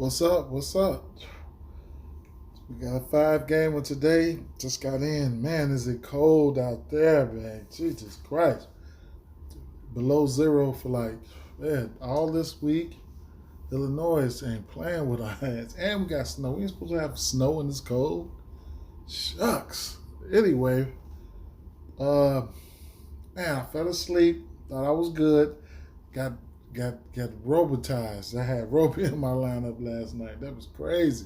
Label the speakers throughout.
Speaker 1: What's up? What's up? We got a 5-gamer today. Just got in. Man, is it cold out there, man? Jesus Christ. Below zero for man, all this week. Illinois ain't playing with our hands. And we got snow. We ain't supposed to have snow in this cold. Shucks. Anyway, man, I fell asleep. Thought I was good. Got robotized. I had Roby in my lineup last night. That was crazy.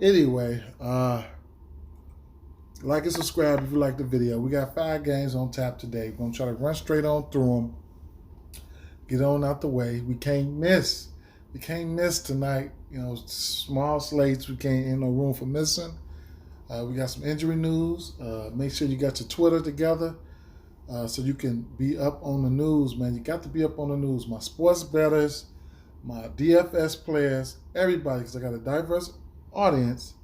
Speaker 1: Anyway, like and subscribe if you like the video. We got 5 games on tap today. We're going to try to run straight on through them. Get on out the way. We can't miss. We can't miss tonight. You know, small slates. We can't, ain't no room for missing. We got some injury news. Make sure you got your Twitter together so you can be up on the news, man. You got to be up on the news. My sports bettors, my DFS players, everybody, because I got a diverse audience.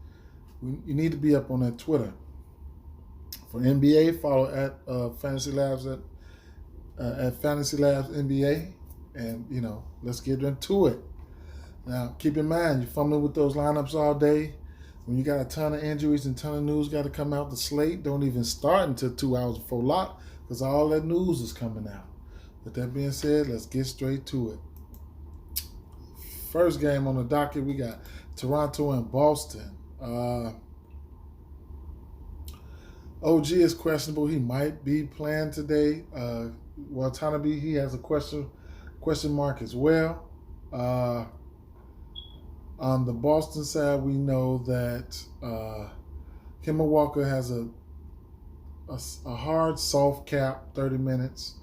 Speaker 1: You need to be up on that Twitter. For NBA, follow at Fantasy Labs at Fantasy Labs NBA, and let's get into it. Now, keep in mind, you're fumbling with those lineups all day. When you got a ton of injuries and ton of news got to come out, the slate don't even start until 2 hours before lock because all that news is coming out. With that being said, let's get straight to it. First game on the docket, we got Toronto and Boston. OG is questionable. He might be playing today. Tanabe, he has a question mark as well. On the Boston side, we know that Kemba Walker has a hard soft cap, 30 minutes.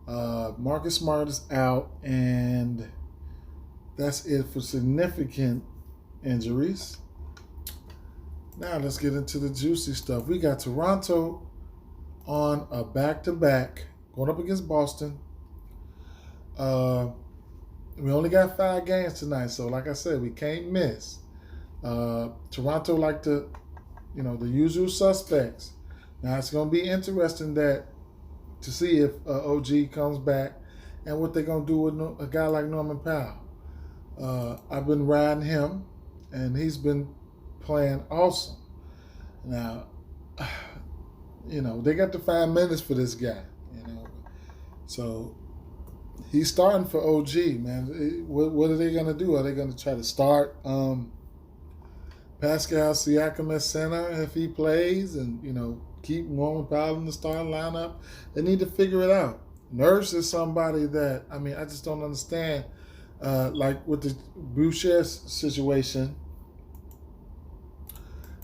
Speaker 1: Marcus Smart is out, and that's it for significant injuries. Now let's get into the juicy stuff. We got Toronto on a back-to-back going up against Boston. We only got 5 games tonight, so like I said, we can't miss. Toronto like the usual suspects. Now it's going to be interesting to see if OG comes back and what they're going to do with a guy like Norman Powell. I've been riding him, and he's been playing awesome. Now, they got to 5 minutes for this guy, So he's starting for OG, man. What are they going to do? Are they going to try to start Pascal Siakam at center if he plays and, keep Norman Powell in the starting lineup? They need to figure it out. Nurse is somebody that, I just don't understand. Like with the Boucher situation,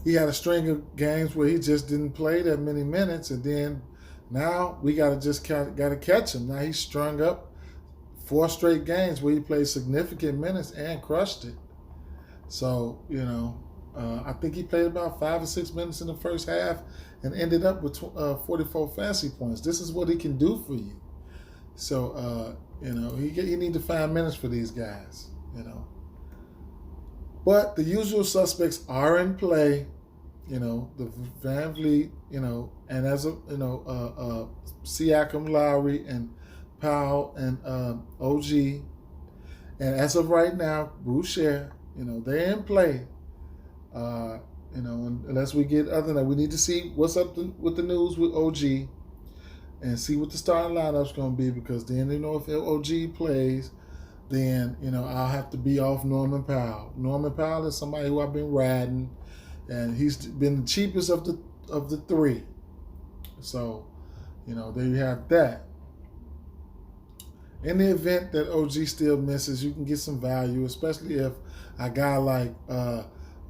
Speaker 1: he had a string of games where he just didn't play that many minutes, and then now we got to catch him. Now he's strung up 4 straight games where he played significant minutes and crushed it. So, I think he played about 5 or 6 minutes in the first half and ended up with 44 fantasy points. This is what he can do for you. So, he need to find minutes for these guys, But the usual suspects are in play, the Van Vliet, and as Siakam, Lowry, and Powell, and OG. And as of right now, Boucher, they're in play. Unless we get other than that, we need to see what's up with the news with OG and see what the starting lineup's going to be, because then, if OG plays, then, I'll have to be off Norman Powell. Norman Powell is somebody who I've been riding, and he's been the cheapest of the 3. So, there you have that. In the event that OG still misses, you can get some value, especially if a guy like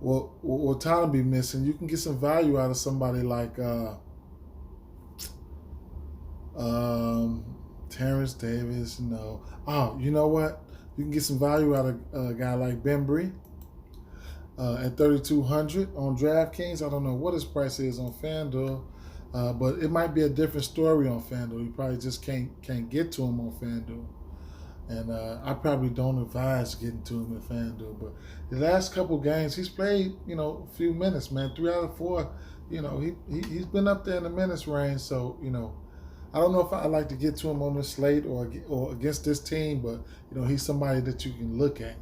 Speaker 1: Watanabe missing. You can get some value out of somebody like Terrence Davis. Oh, you know what? You can get some value out of a guy like Bembry at 3,200 on Draftkings. I don't know what his price is on Fanduel, but it might be a different story on Fanduel. You probably just can't get to him on Fanduel. And I probably don't advise getting to him at Fanduel. But the last couple games, he's played, a few minutes, man. 3 out of 4, he's been up there in the minutes range. So, I don't know if I like to get to him on this slate or against this team, but he's somebody that you can look at.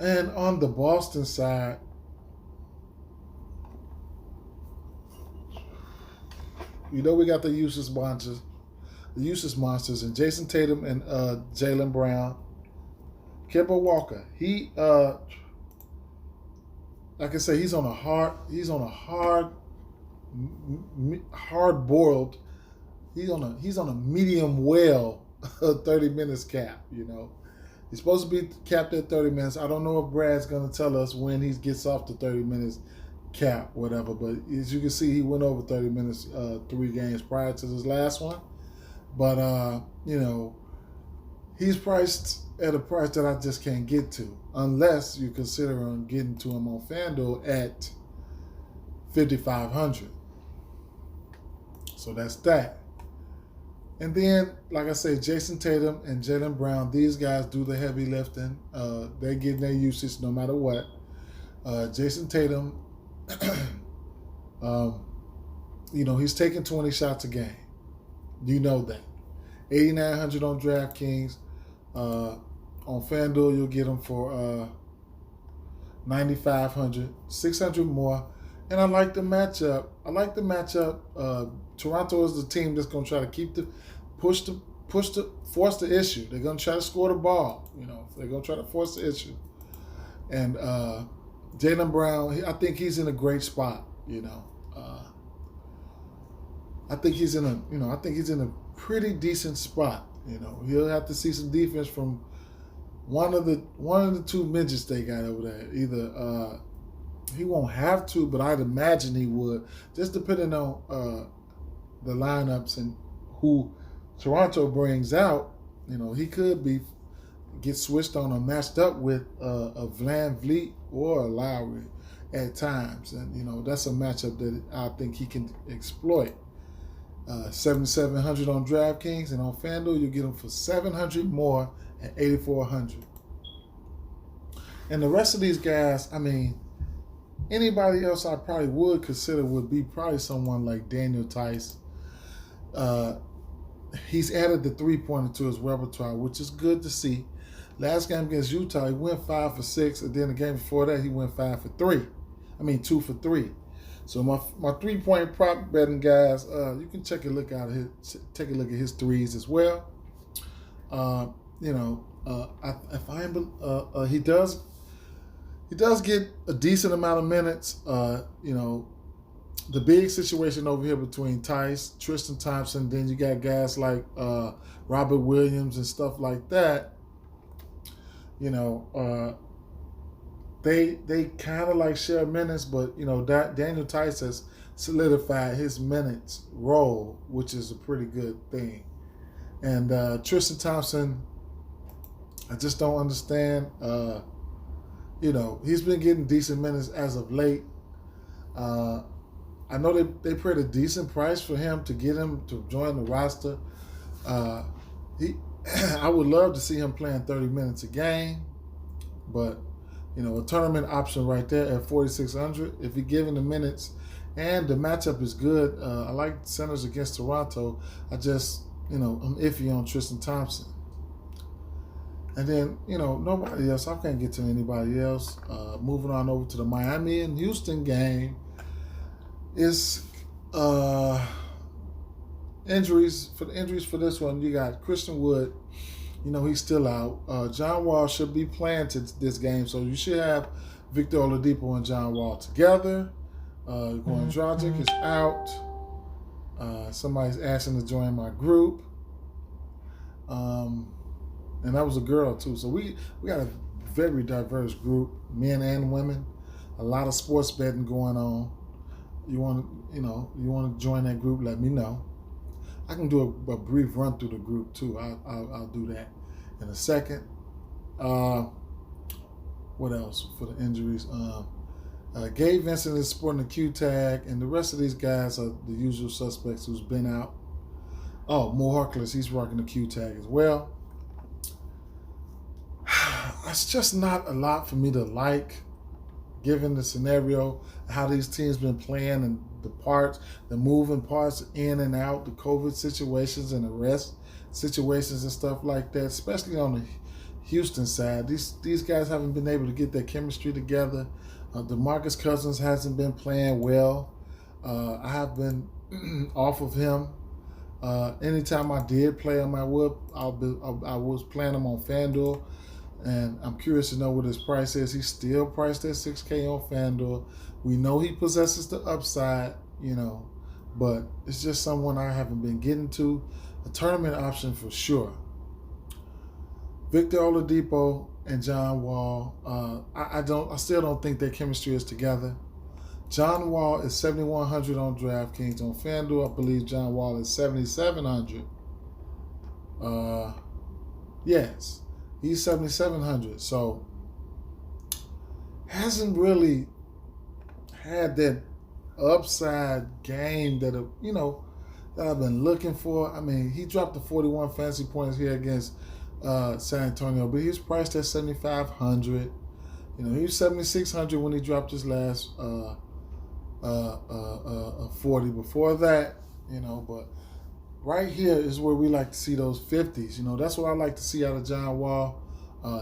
Speaker 1: And on the Boston side, we got the useless monsters, and Jason Tatum and Jaylen Brown. Kemba Walker, he like I say, he's on a hard boiled. He's on a medium well 30 minutes cap. He's supposed to be capped at 30 minutes. I don't know if Brad's going to tell us when he gets off the 30 minutes cap, whatever. But as you can see, he went over 30 minutes 3 games prior to this last one. But he's priced at a price that I just can't get to, unless you consider getting to him on Fanduel at $5,500. So that's that. And then, like I say, Jason Tatum and Jaylen Brown, these guys do the heavy lifting. They're getting their usage no matter what. Jason Tatum, he's taking 20 shots a game. You know that. 8,900 on DraftKings. On FanDuel, you'll get them for 9,500, 600 more. And I like the matchup. Toronto is the team that's going to try to force the issue. They're going to try to score the ball. They're going to try to force the issue. And Jaylen Brown, I think he's in a great spot. I think he's in a pretty decent spot. He'll have to see some defense from one of the 2 midgets they got over there. Either he won't have to, but I'd imagine he would, just depending on the lineups and who Toronto brings out. He could get switched on or matched up with a Van Vliet or a Lowry at times, and that's a matchup that I think he can exploit. 7,700 on DraftKings, and on FanDuel you get them for 700 more at 8,400. And the rest of these guys, anybody else I probably would consider would be probably someone like Daniel Tice. He's added the 3-pointer to his repertoire, which is good to see. Last game against Utah, he went 5 for 6, and then the game before that, he went 2 for 3. So my 3-point prop betting guys, you can take a look at his threes as well. He does get a decent amount of minutes. The big situation over here between Tice, Tristan Thompson, then you got guys like Robert Williams and stuff like that. They kind of like share minutes, but Daniel Tice has solidified his minutes role, which is a pretty good thing. And Tristan Thompson, I just don't understand. He's been getting decent minutes as of late. I know they paid a decent price for him to get him to join the roster. I would love to see him playing 30 minutes a game, but a tournament option right there at 4,600. If you're given the minutes and the matchup is good, I like centers against Toronto. I just, I'm iffy on Tristan Thompson. And then, nobody else. I can't get to anybody else. Moving on over to the Miami and Houston game is injuries. For the injuries for this one, you got Christian Wood. He's still out. John Wall should be playing this game, so you should have Victor Oladipo and John Wall together. Goran Dragic is out. Somebody's asking to join my group. And that was a girl too. So we got a very diverse group, men and women. A lot of sports betting going on. You want to join that group? Let me know. I can do a brief run through the group too. I'll do that in a second. What else for the injuries? Gabe Vincent is sporting a Q tag, and the rest of these guys are the usual suspects who's been out. Oh, Mo Harkless, he's rocking the Q tag as well. It's just not a lot for me to like, given the scenario, how these teams been playing and the moving parts in and out, the COVID situations and the rest situations and stuff like that, especially on the Houston side. These guys haven't been able to get their chemistry together. DeMarcus Cousins hasn't been playing well. I have been off of him. Anytime I did play him, I was playing him on Fanduel, and I'm curious to know what his price is. He's still priced at $6K on Fanduel. We know he possesses the upside, but it's just someone I haven't been getting to. A tournament option for sure. Victor Oladipo and John Wall. I still don't think their chemistry is together. John Wall is 7,100 on DraftKings. On FanDuel, I believe John Wall is 7,700. Yes, he's 7,700. So hasn't really had that upside game that I've been looking for. I mean, he dropped the 41 fantasy points here against San Antonio, but he's priced at 7,500. He was 7,600 when he dropped his last 40 before that. But right here is where we like to see those 50s. That's what I like to see out of John Wall.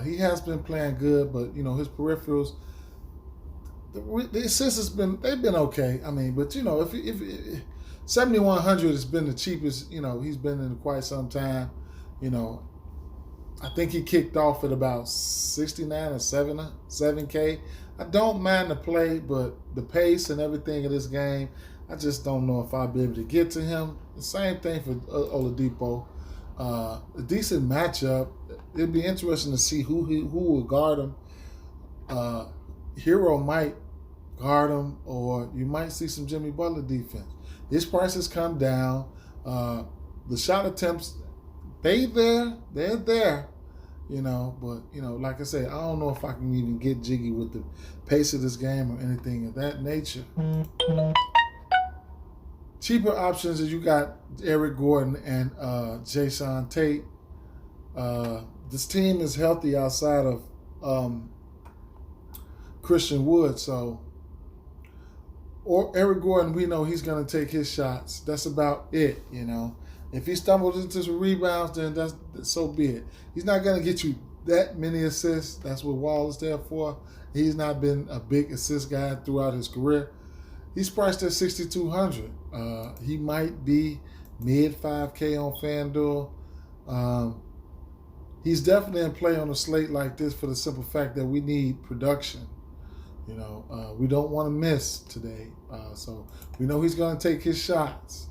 Speaker 1: He has been playing good, but his peripherals, the assists they've been okay. I mean, but if 7,100 has been the cheapest he's been in quite some time. I think he kicked off at about 69 or 7K. I don't mind the play, but the pace and everything of this game, I just don't know if I'll be able to get to him. The same thing for Oladipo. A decent matchup. It'd be interesting to see who will guard him. Hero might guard him, or you might see some Jimmy Butler defense. His prices come down. The shot attempts, they're there. But like I said, I don't know if I can even get jiggy with the pace of this game or anything of that nature. Cheaper options is you got Eric Gordon and Jaylen Tate. This team is healthy outside of Christian Wood, or Eric Gordon, we know he's going to take his shots. That's about it, If he stumbles into some rebounds, then that's so be it. He's not going to get you that many assists. That's what Wall is there for. He's not been a big assist guy throughout his career. He's priced at 6,200. He might be mid 5K on FanDuel. He's definitely in play on a slate like this for the simple fact that we need production. We don't want to miss today. So we know he's going to take his shots.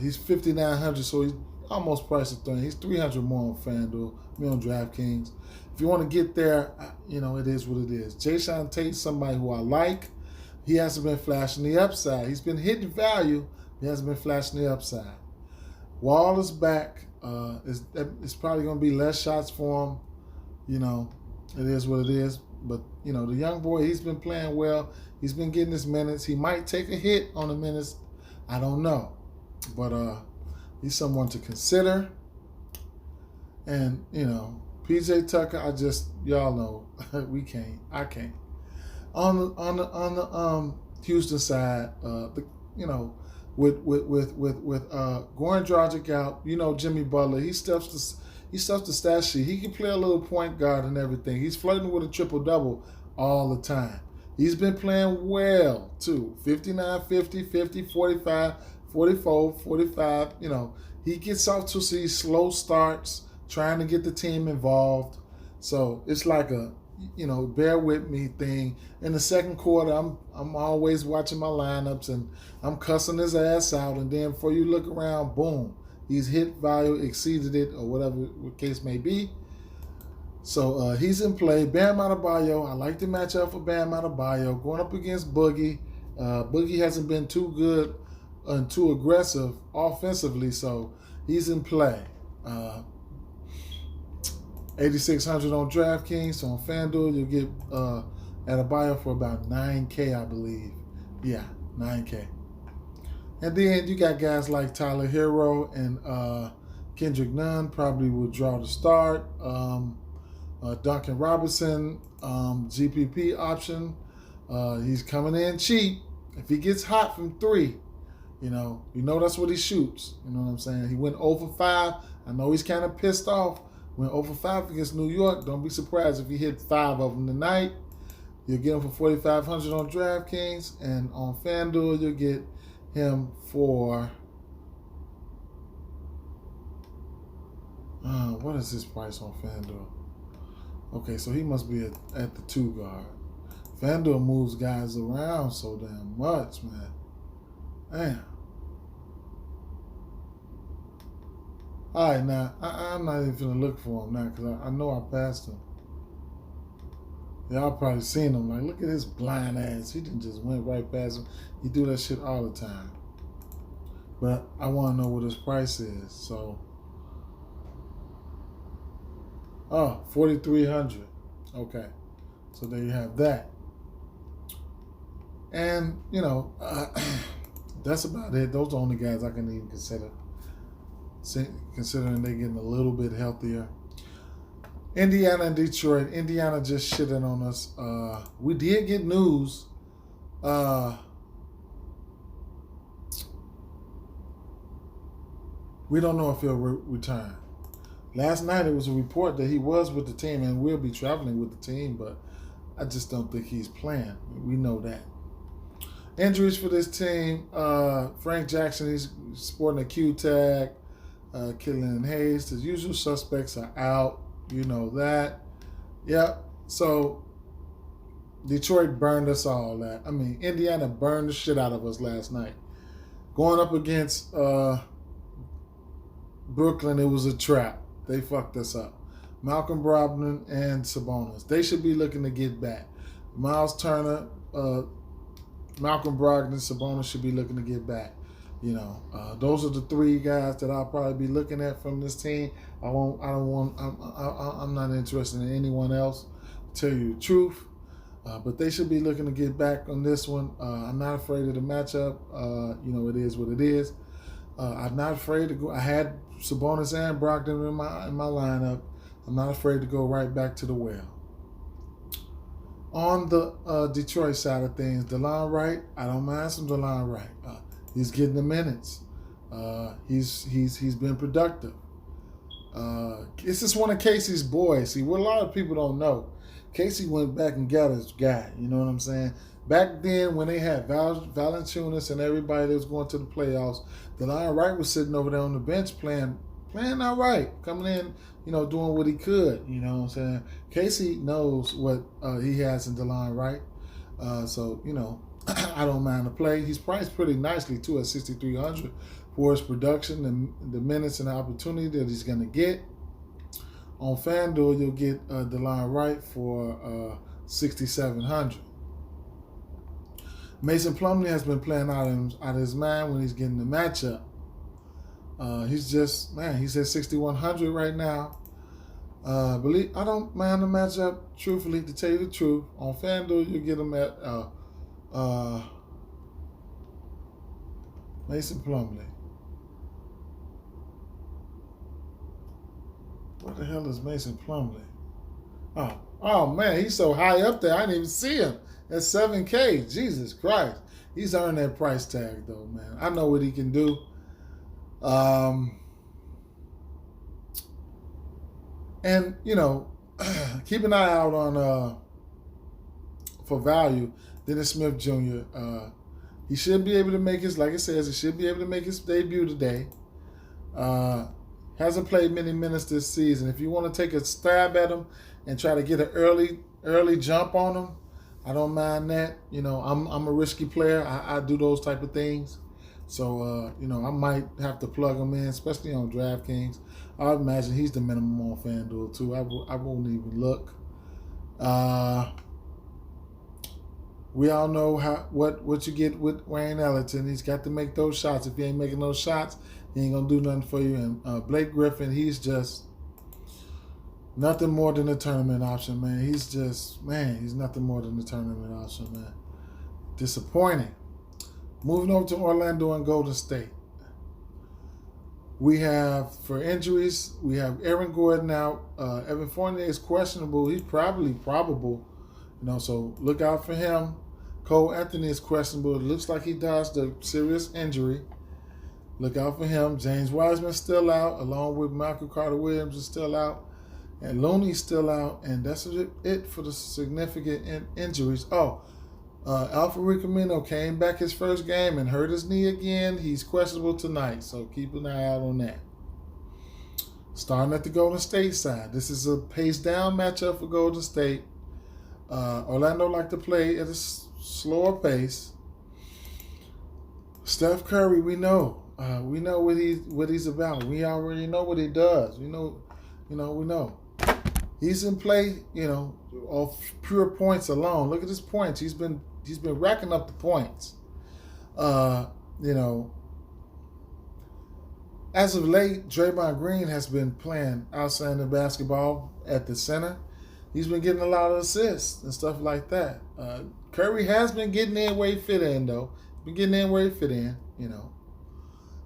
Speaker 1: He's 5,900, so he's almost priced at 30. He's 300 more on FanDuel, on DraftKings. If you want to get there, it is what it is. Jaylen Tate, somebody who I like. He hasn't been flashing the upside. He's been hitting value. He hasn't been flashing the upside. Wall is back. It's probably going to be less shots for him. It is what it is. But, the young boy, he's been playing well. He's been getting his minutes. He might take a hit on the minutes. I don't know. But he's someone to consider. And, PJ Tucker, y'all know, I can't. On the Houston side, with Goran Dragic out, Jimmy Butler, he stuffs the stat sheet. He can play a little point guard and everything. He's flirting with a triple-double all the time. He's been playing well, too. 59, 50, 50, 45, 44, 45. He gets off to these slow starts, trying to get the team involved. So it's like a, bear with me thing. In the second quarter, I'm always watching my lineups, and I'm cussing his ass out. And then before you look around, boom, he's hit value, exceeded it, or whatever the case may be. So he's in play. Bam Adebayo, I like the matchup for Bam Adebayo. Going up against Boogie. Boogie hasn't been too good and too aggressive offensively, so he's in play. 8,600 on DraftKings. So on FanDuel, you'll get Adebayo for about 9K, I believe. Yeah, 9K. And then you got guys like Tyler Hero and Kendrick Nunn probably will draw the start. Duncan Robinson, GPP option. He's coming in cheap. If he gets hot from three, that's what he shoots. You know what I'm saying? He went 0 for 5. I know he's kind of pissed off, Went over 5 against New York. Don't be surprised if he hit 5 of them tonight. You'll get him for 4,500 on DraftKings, and on Fanduel you'll get him for what is his price on Fanduel? Okay, so he must be at the 2 guard. Fanduel moves guys around so damn much, man. Damn. All right, now I'm not even gonna look for him now because I know I passed him. Y'all probably seen him. Like, look at his blind ass. He didn't just went right past him. He do that shit all the time. But I want to know what his price is. So, 4,300. Okay, so there you have that. And that's about it. Those are the only guys I can even consider. Considering they're getting a little bit healthier. Indiana and Detroit. Indiana just shitting on us. We did get news. We don't know if he'll return. Last night it was a report that he was with the team and will be traveling with the team, but I just don't think he's playing. We know that. Injuries for this team. Frank Jackson, he's sporting a Q tag. Killian Hayes, the usual suspects are out. You know that. Yep. So Detroit burned us all. That. I mean, Indiana burned the shit out of us last night. Going up against Brooklyn, it was a trap. They fucked us up. Malcolm Brogdon and Sabonis. They should be looking to get back. Miles Turner, Malcolm Brogdon, Sabonis should be looking to get back. Those are the 3 guys that I'll probably be looking at from this team. I'm not interested in anyone else, to tell you the truth. But they should be looking to get back on this one. I'm not afraid of the matchup. It is what it is. I'm not afraid to go. I had Sabonis and Brogdon in my lineup. I'm not afraid to go right back to the well. On the Detroit side of things, DeLon Wright, I don't mind some DeLon Wright. He's getting the minutes. He's been productive. This is one of Casey's boys. See, what a lot of people don't know, Casey went back and got his guy. You know what I'm saying? Back then, when they had Valanciunas and everybody that was going to the playoffs, DeLon Wright was sitting over there on the bench playing all right, coming in, doing what he could. You know what I'm saying? Casey knows what he has in DeLon Wright. So I don't mind the play. He's priced pretty nicely too at 6,300 for his production, the minutes and the opportunity that he's going to get. On FanDuel, you'll get DeLon Wright for 6,700. Mason Plumlee has been playing out of his mind when he's getting the matchup. He's at 6,100 right now. I don't mind the matchup, truthfully, to tell you the truth. On FanDuel, you get him at Mason Plumlee. What the hell is Mason Plumlee? Oh man, he's so high up there, I didn't even see him. At 7K, Jesus Christ. He's earned that price tag though, man. I know what he can do. And keep an eye out on for value. Dennis Smith Jr. He should be able to make his, like it says, he should be able to make his debut today. Hasn't played many minutes this season. If you want to take a stab at him and try to get an early jump on him, I don't mind that. I'm a risky player. I do those type of things. So, I might have to plug him in, especially on DraftKings. I imagine he's the minimum on FanDuel too. I won't even look. We all know what you get with Wayne Ellington. He's got to make those shots. If he ain't making those shots, he ain't going to do nothing for you. And Blake Griffin, he's just nothing more than a tournament option, man. He's nothing more than a tournament option, man. Disappointing. Moving over to Orlando and Golden State. We have, for injuries, we have Aaron Gordon out. Evan Fournier is questionable. He's probably probable. So look out for him. Cole Anthony is questionable. It looks like he dodged a serious injury. Look out for him. James Wiseman still out, along with Michael Carter-Williams is still out. And Looney's still out, and that's it for the significant injuries. Alfred Camino came back his first game and hurt his knee again. He's questionable tonight, so keep an eye out on that. Starting at the Golden State side, this is a pace-down matchup for Golden State. Orlando like to play at a slower pace. Steph Curry, we know what he's about. We already know what he does. We know. He's in play, off pure points alone. Look at his points. He's been racking up the points. As of late, Draymond Green has been playing outstanding basketball at the center. He's been getting a lot of assists and stuff like that. Curry has been getting in where he fit in, though. Been getting in where he fit in,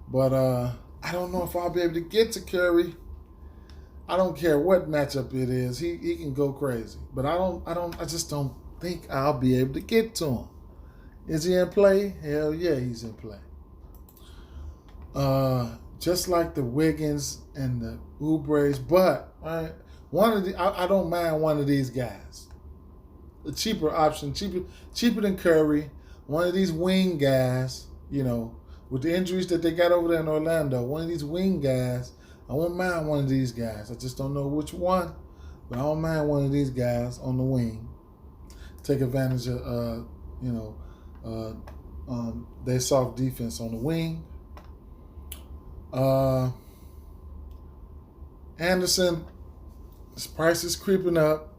Speaker 1: But I don't know if I'll be able to get to Curry. I don't care what matchup it is. He can go crazy. But I just don't think I'll be able to get to him. Is he in play? Hell yeah, he's in play. Just like the Wiggins and the Oubres, but I don't mind one of these guys. The cheaper option, cheaper than Curry. One of these wing guys, with the injuries that they got over there in Orlando, one of these wing guys, I won't mind one of these guys. I just don't know which one, but I don't mind one of these guys on the wing. Take advantage of, their soft defense on the wing. Anderson, his price is creeping up.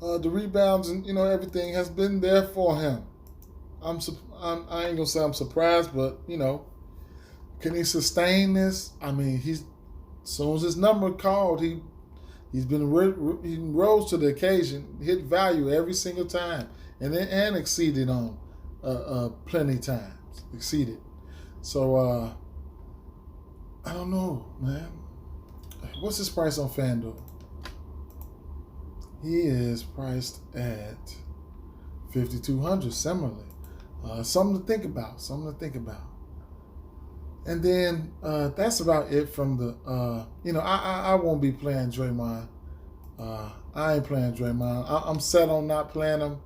Speaker 1: The rebounds and everything has been there for him. I ain't gonna say I'm surprised, but can he sustain this? I mean, as soon as his number called, he rose to the occasion, hit value every single time, and exceeded on plenty times. Exceeded. So I don't know, man. What's his price on Fanduel? He is priced at $5,200. Similarly, something to think about. And then that's about it from the. I won't be playing Draymond. I ain't playing Draymond. I'm set on not playing him.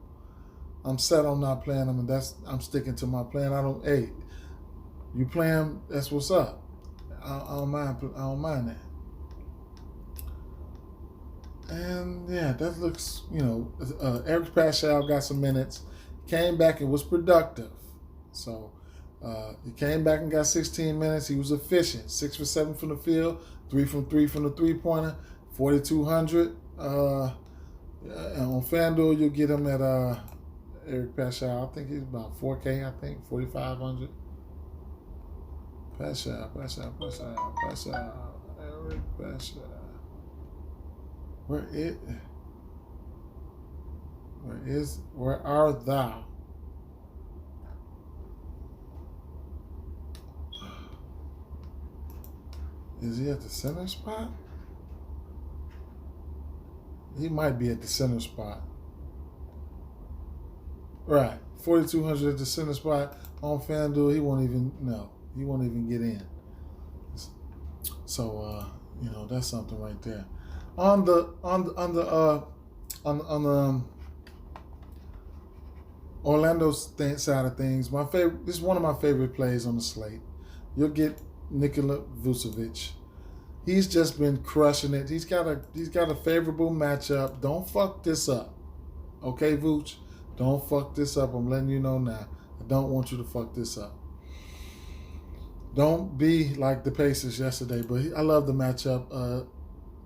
Speaker 1: And I'm sticking to my plan. Hey, you play him? That's what's up. I don't mind that. And yeah, that looks, Eric Pascal got some minutes, came back and was productive. So he came back and got 16 minutes. He was efficient, 6 for 7 from the field, 3 from the three-pointer, 4,200. And on FanDuel, you'll get him at Eric Pascal. I think he's about 4K. 4,500. Pascal. Eric Pascal. Where art thou? Is he at the center spot? He might be at the center spot. Right. 4,200 at the center spot on FanDuel. He won't even get in. So that's something right there. On the Orlando side of things, this is one of my favorite plays on the slate. You'll get Nikola Vucevic. He's just been crushing it. He's got a favorable matchup. Don't fuck this up, okay, Vooch? Don't fuck this up. I'm letting you know now. I don't want you to fuck this up. Don't be like the Pacers yesterday, but I love the matchup.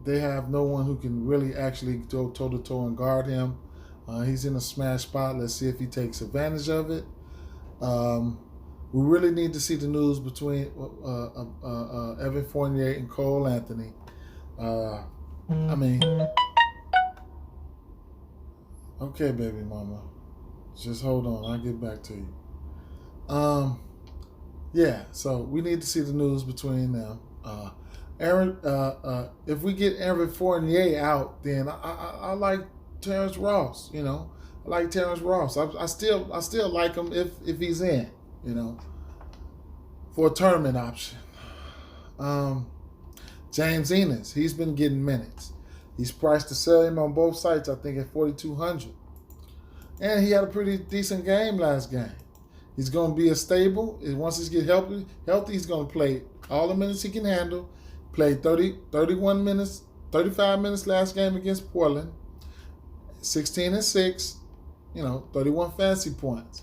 Speaker 1: They have no one who can really actually go toe-to-toe and guard him. He's in a smash spot. Let's see if he takes advantage of it. We really need to see the news between Evan Fournier and Cole Anthony. Okay, baby mama. Just hold on. I'll get back to you. Yeah, so we need to see the news between them. If we get Evan Fournier out, then I like Terrence Ross. I like Terrence Ross. I still like him if he's in. For a tournament option. James Enos, he's been getting minutes. He's priced to sell him on both sites, I think, at 4,200. And he had a pretty decent game last game. He's going to be a stable. Once he gets healthy, he's going to play all the minutes he can handle. Played 31 minutes, 35 minutes last game against Portland. 16 and 6, 31 fantasy points.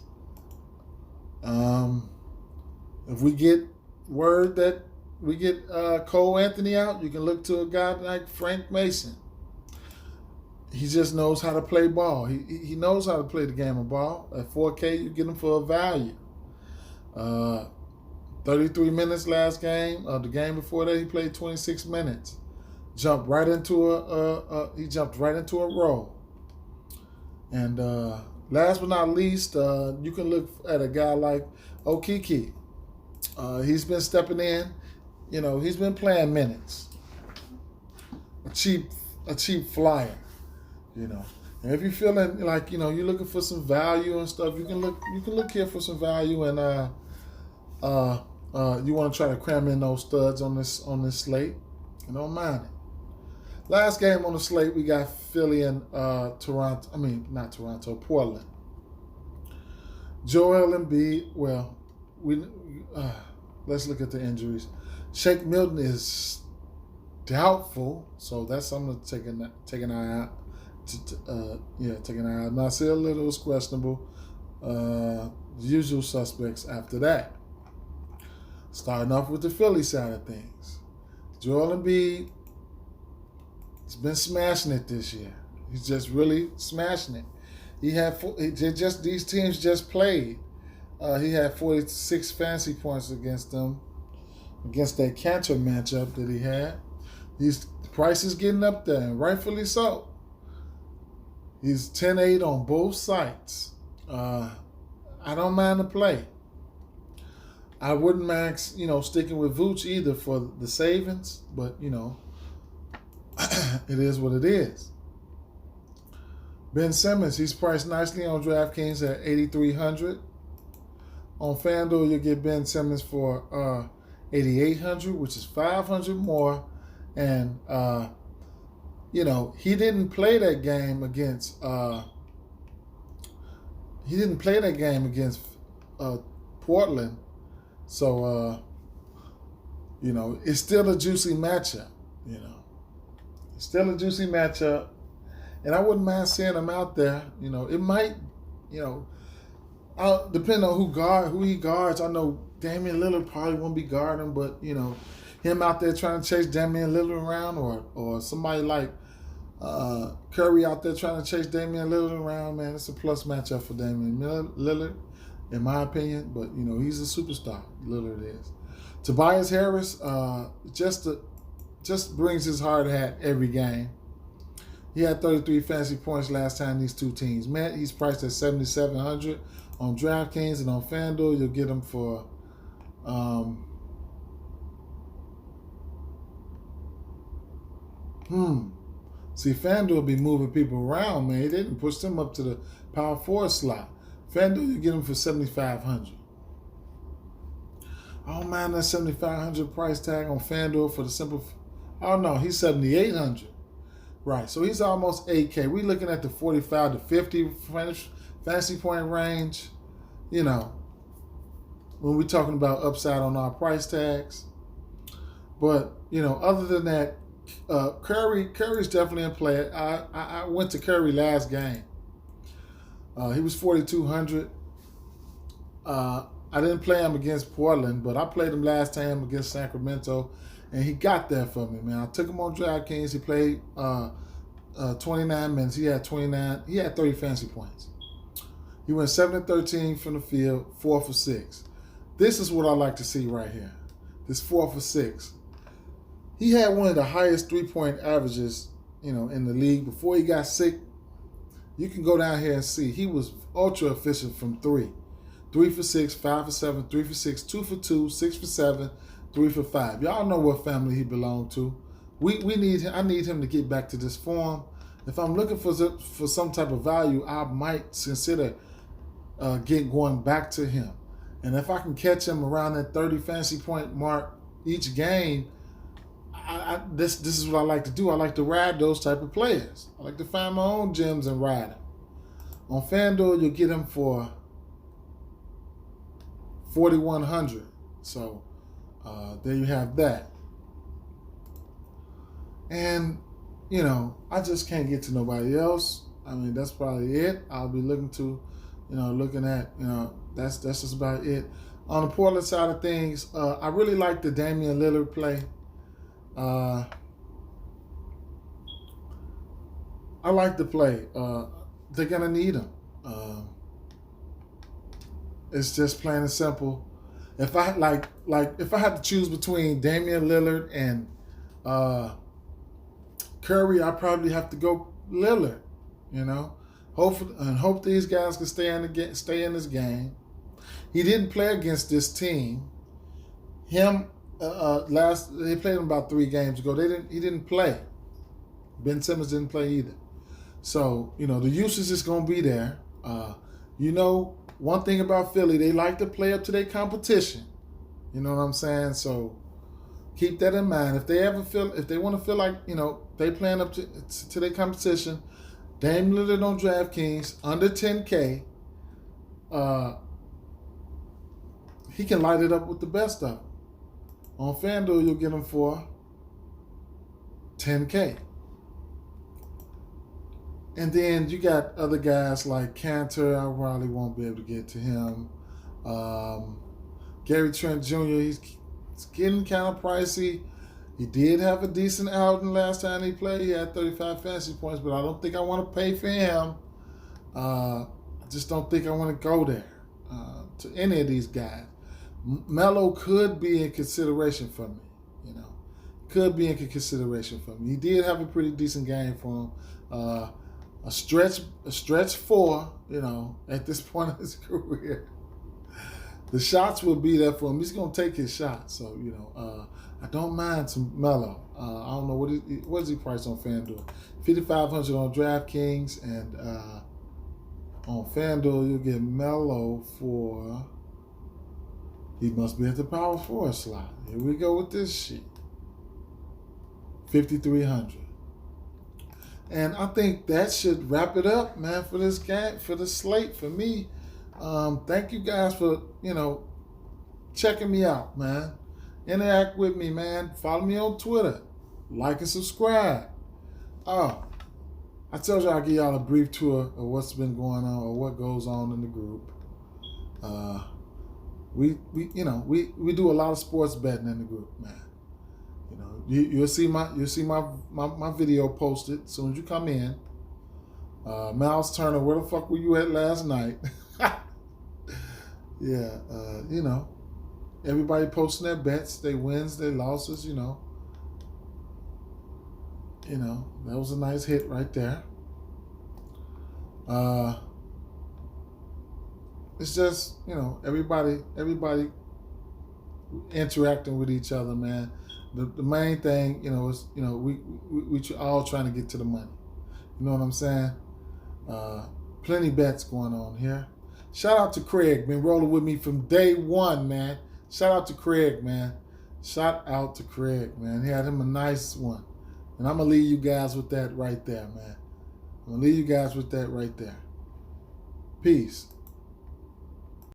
Speaker 1: If we get word that we get Cole Anthony out, you can look to a guy like Frank Mason. He just knows how to play ball. He knows how to play the game of ball. At 4K, you get him for a value. 33 minutes last game. The game before that, he played 26 minutes. Jumped right into a role. And last but not least, you can look at a guy like Okeke. He's been stepping in. He's been playing minutes. A cheap flyer. And if you're feeling like you're looking for some value and stuff, you can look here for some value, and you want to try to cram in those studs on this slate. Don't mind it. Last game on the slate, we got Philly and Portland. Joel Embiid. Well, let's look at the injuries. Shake Milton is doubtful, so that's something to take an eye out. Take an eye out. Nasir Little is questionable. The usual suspects after that. Starting off with the Philly side of things. Joel Embiid has been smashing it this year. He's just really smashing it. These teams just played. He had 46 fantasy points against them, against that Cantor matchup that he had. The price is getting up there, and rightfully so. He's 10-8 on both sites. I don't mind the play. I wouldn't mind, sticking with Vooch either for the savings, but, it is what it is. Ben Simmons, he's priced nicely on DraftKings at 8,300. On Fanduel, you'll get Ben Simmons for 8,800, which is 500 more. And, he didn't play that game against Portland. So, it's still a juicy matchup, It's still a juicy matchup. And I wouldn't mind seeing him out there. It might, depending on who he guards. I know Damian Lillard probably won't be guarding, but, him out there trying to chase Damian Lillard around, or somebody like Curry out there trying to chase Damian Lillard around, man, it's a plus matchup for Damian Lillard, in my opinion. But, he's a superstar. Lillard is. Tobias Harris just brings his hard hat every game. He had 33 fantasy points last time these two teams met. He's priced at 7,700 on DraftKings, and on FanDuel you'll get him for See, FanDuel be moving people around, man. They didn't push them up to the power forward slot. FanDuel, you get them for 7,500. I don't mind that 7,500 price tag on FanDuel for the simple. Oh no, he's 7,800. Right, so he's almost 8K. We're looking at the 45 to 50 fantasy point range. When we're talking about upside on our price tags. But other than that, Curry's definitely in play. I went to Curry last game. He was 4,200. I didn't play him against Portland, but I played him last time against Sacramento, and he got there for me, man. I took him on DraftKings. He played 29 minutes. He had 30 fantasy points. He went 7-13 from the field, 4 for 6. This is what I like to see right here. This 4 for 6. He had one of the highest 3-point averages, in the league before he got sick. You can go down here and see he was ultra efficient from 3. 3 for 6, 5 for 7, 3 for 6, 2 for 2, 6 for 7, 3 for 5. Y'all know what family he belonged to. I need him to get back to this form. If I'm looking for some type of value, I might consider going back to him. And if I can catch him around that 30 fantasy point mark each game, this is what I like to do. I like to ride those type of players. I like to find my own gems and ride them. On Fanduel, you'll get them for 4,100. So there you have that. And you know, I just can't get to nobody else. I mean, that's probably it. I'll be looking at, that's just about it. On the Portland side of things, I really like the Damian Lillard play. I like the play. They're gonna need him. It's just plain and simple. If I if I had to choose between Damian Lillard and Curry, I probably have to go Lillard. You know, hope these guys can stay in this game. He didn't play against this team. They played him about 3 games ago. He didn't play. Ben Simmons didn't play either. So, you know, the usage is going to be there. You know, one thing about Philly, they like to play up to their competition. You know what I'm saying? So keep that in mind. If they want to feel like, you know, they playing up to their competition, Dame Lillard on DraftKings, under 10K, he can light it up with the best of them. On FanDuel, you'll get him for 10K. And then you got other guys like Cantor. I probably won't be able to get to him. Gary Trent Jr., he's getting kind of pricey. He did have a decent outing last time he played. He had 35 fantasy points, but I don't think I want to pay for him. I just don't think I want to go there to any of these guys. Melo could be in consideration for me, you know. Could be in consideration for me. He did have a pretty decent game for him. A stretch 4, you know, at this point in his career. The shots will be there for him. He's going to take his shots. So, you know, I don't mind some Melo. I don't know what is he priced on FanDuel. 5,500 on DraftKings, and on FanDuel you'll get Melo for. He must be at the power forward slot. Here we go with this shit. 5,300. And I think that should wrap it up, man, for this game, for the slate, for me. Thank you guys for, you know, checking me out, man. Interact with me, man. Follow me on Twitter. Like and subscribe. Oh, I told you I'll give y'all a brief tour of what's been going on or what goes on in the group. We do a lot of sports betting in the group, man. You know, you'll see my video posted as soon as you come in. Miles Turner, where the fuck were you at last night? Yeah, you know, everybody posting their bets, their wins, their losses. You know, that was a nice hit right there. It's just, you know, everybody interacting with each other, man. The main thing, you know, is, you know, we all trying to get to the money. You know what I'm saying? Plenty bets going on here. Shout out to Craig, been rolling with me from day one, man. Shout out to Craig, man. Shout out to Craig, man. He had him a nice one. And I'm going to leave you guys with that right there, man. I'm going to leave you guys with that right there. Peace.